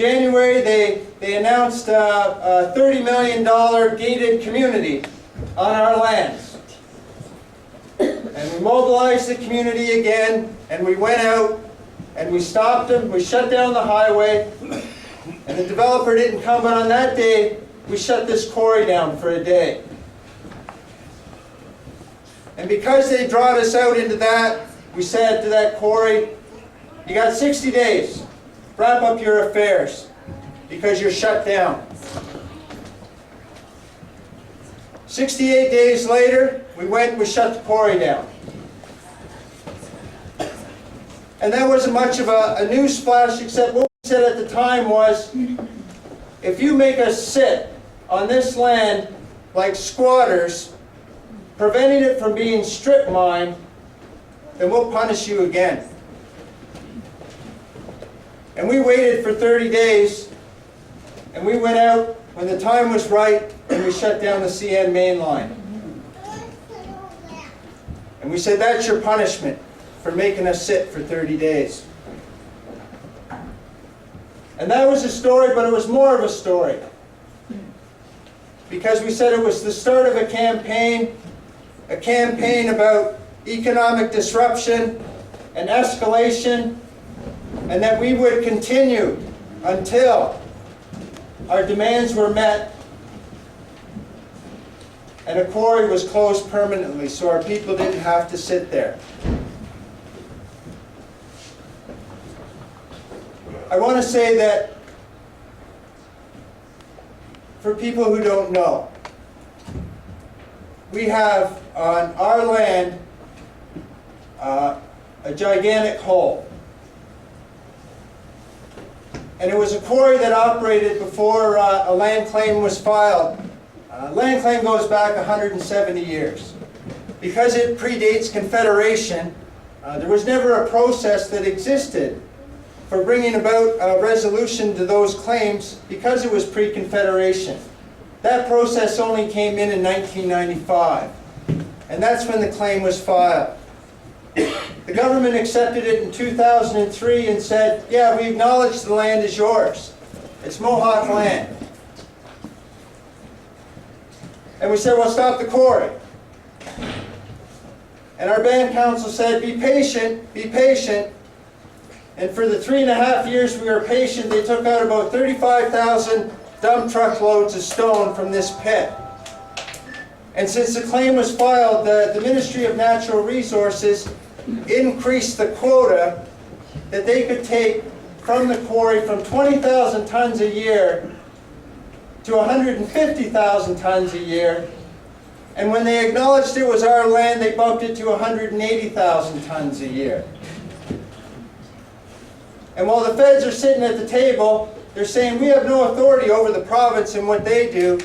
January, they announced a $30 million gated community on our lands. And we mobilized the community again, and we went out, and we stopped them, we shut down the highway, and the developer didn't come, but on that day, we shut this quarry down for a day. And because they brought us out into that, we said to that quarry, you got 60 days. Wrap up your affairs, because you're shut down. 68 days later, we went and we shut the quarry down. And that wasn't much of a news splash, except what we said at the time was, if you make us sit on this land like squatters, preventing it from being strip mined, then we'll punish you again. And we waited for 30 days, and we went out when the time was right, and we shut down the CN main line. And we said, that's your punishment for making us sit for 30 days. And that was a story, but it was more of a story. Because we said it was the start of a campaign about economic disruption and escalation, and that we would continue until our demands were met and a quarry was closed permanently so our people didn't have to sit there. I want to say that for people who don't know, we have on our land a gigantic hole. And it was a quarry that operated before a land claim was filed. Land claim goes back 170 years. Because it predates Confederation, there was never a process that existed for bringing about a resolution to those claims because it was pre-Confederation. That process only came in 1995. And that's when the claim was filed. The government accepted it in 2003 and said, yeah, we acknowledge the land is yours. It's Mohawk land. And we said, well, stop the quarry. And our band council said, be patient, be patient. And for the 3.5 years we were patient, they took out about 35,000 dump truck loads of stone from this pit. And since the claim was filed, the Ministry of Natural Resources increased the quota that they could take from the quarry from 20,000 tons a year to 150,000 tons a year. And when they acknowledged it was our land, they bumped it to 180,000 tons a year. And while the feds are sitting at the table, they're saying we have no authority over the province and what they do.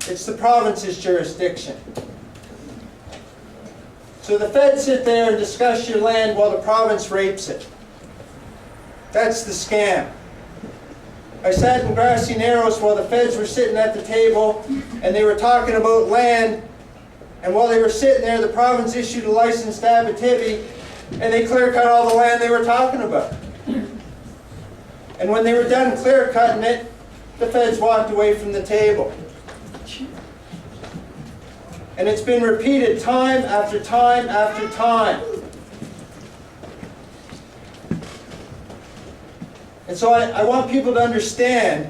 It's the province's jurisdiction. So the feds sit there and discuss your land while the province rapes it. That's the scam. I sat in Grassy Narrows while the feds were sitting at the table and they were talking about land, and while they were sitting there, the province issued a license to Abitibi and they clear-cut all the land they were talking about. And when they were done clear-cutting it, the feds walked away from the table. And it's been repeated time after time after time. And so I want people to understand,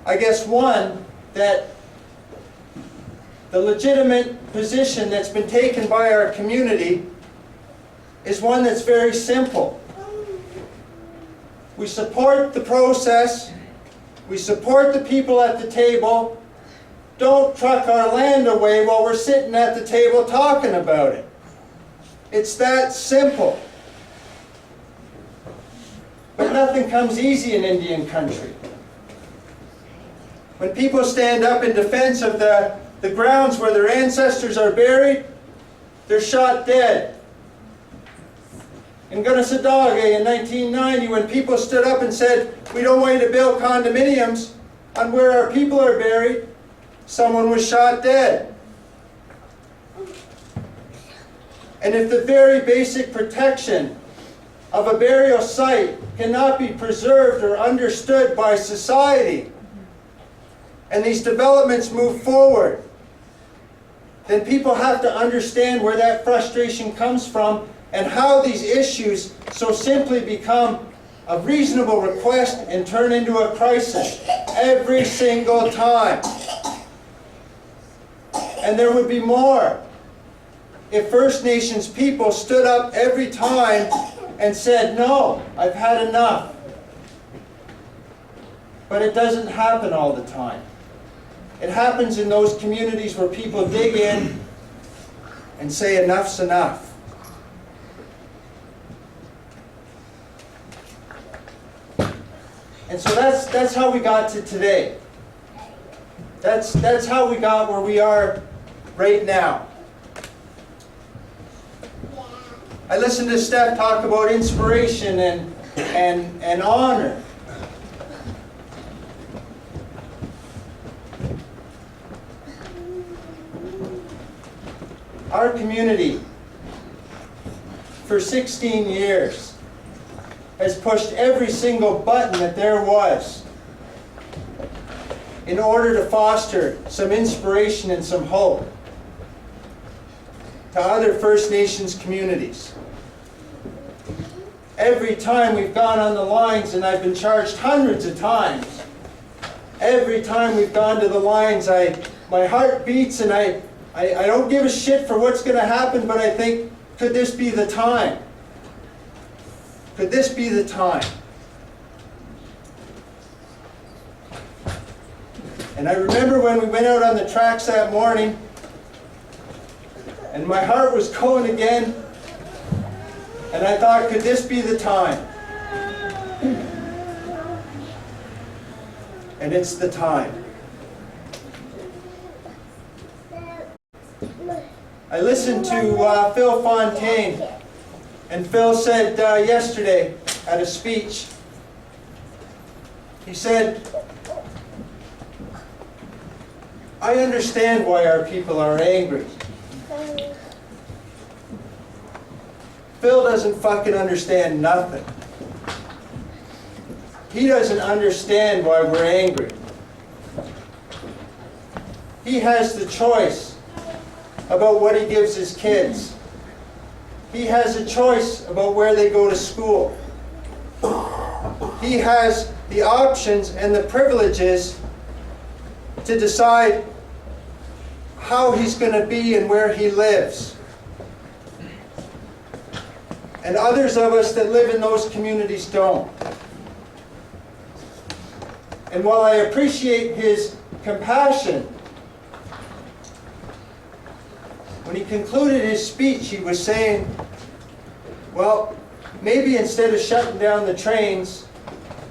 I guess, one, that the legitimate position that's been taken by our community is one that's very simple. We support the process. We support the people at the table. Don't truck our land away while we're sitting at the table talking about it. It's that simple. But nothing comes easy in Indian country. When people stand up in defense of the grounds where their ancestors are buried, they're shot dead. In Gunnasadage in 1990, when people stood up and said, we don't want you to build condominiums on where our people are buried, someone was shot dead. And if the very basic protection of a burial site cannot be preserved or understood by society, and these developments move forward, then people have to understand where that frustration comes from and how these issues so simply become a reasonable request and turn into a crisis every single time. And there would be more if First Nations people stood up every time and said, no, I've had enough. But it doesn't happen all the time. It happens in those communities where people dig in and say enough's enough. And so that's how we got to today. That's how we got where we are right now. I listened to Steph talk about inspiration and honor. Our community, for 16 years, has pushed every single button that there was in order to foster some inspiration and some hope to other First Nations communities. Every time we've gone on the lines, and I've been charged hundreds of times, every time we've gone to the lines, my heart beats and I don't give a shit for what's going to happen, but I think, could this be the time? Could this be the time? And I remember when we went out on the tracks that morning, and my heart was going again, and I thought, could this be the time? And it's the time. I listened to Phil Fontaine, and Phil said yesterday at a speech, he said, I understand why our people are angry. Phil doesn't fucking understand nothing. He doesn't understand why we're angry. He has the choice about what he gives his kids. He has a choice about where they go to school. He has the options and the privileges to decide how he's going to be and where he lives. And others of us that live in those communities don't. And while I appreciate his compassion, when he concluded his speech, he was saying, well, maybe instead of shutting down the trains,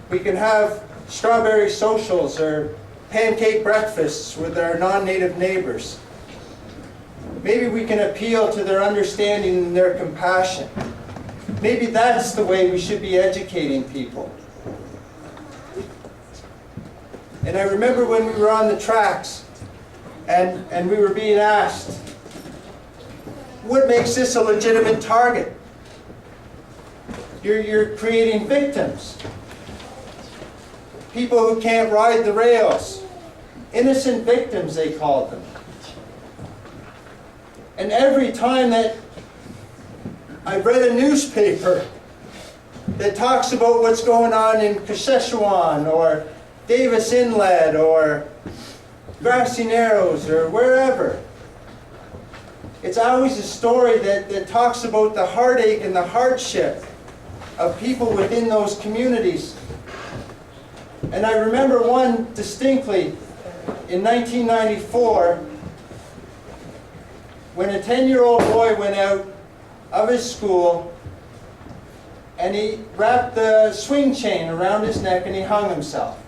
we can have strawberry socials or pancake breakfasts with our non-native neighbors. Maybe we can appeal to their understanding and their compassion. Maybe that's the way we should be educating people. And I remember when we were on the tracks and we were being asked, what makes this a legitimate target? You're creating victims. People who can't ride the rails. Innocent victims, they called them. And every time that I've read a newspaper that talks about what's going on in Kashechewan or Davis Inlet or Grassy Narrows or wherever, it's always a story that talks about the heartache and the hardship of people within those communities. And I remember one distinctly in 1994 when a 10-year-old boy went out of his school and he wrapped the swing chain around his neck and he hung himself.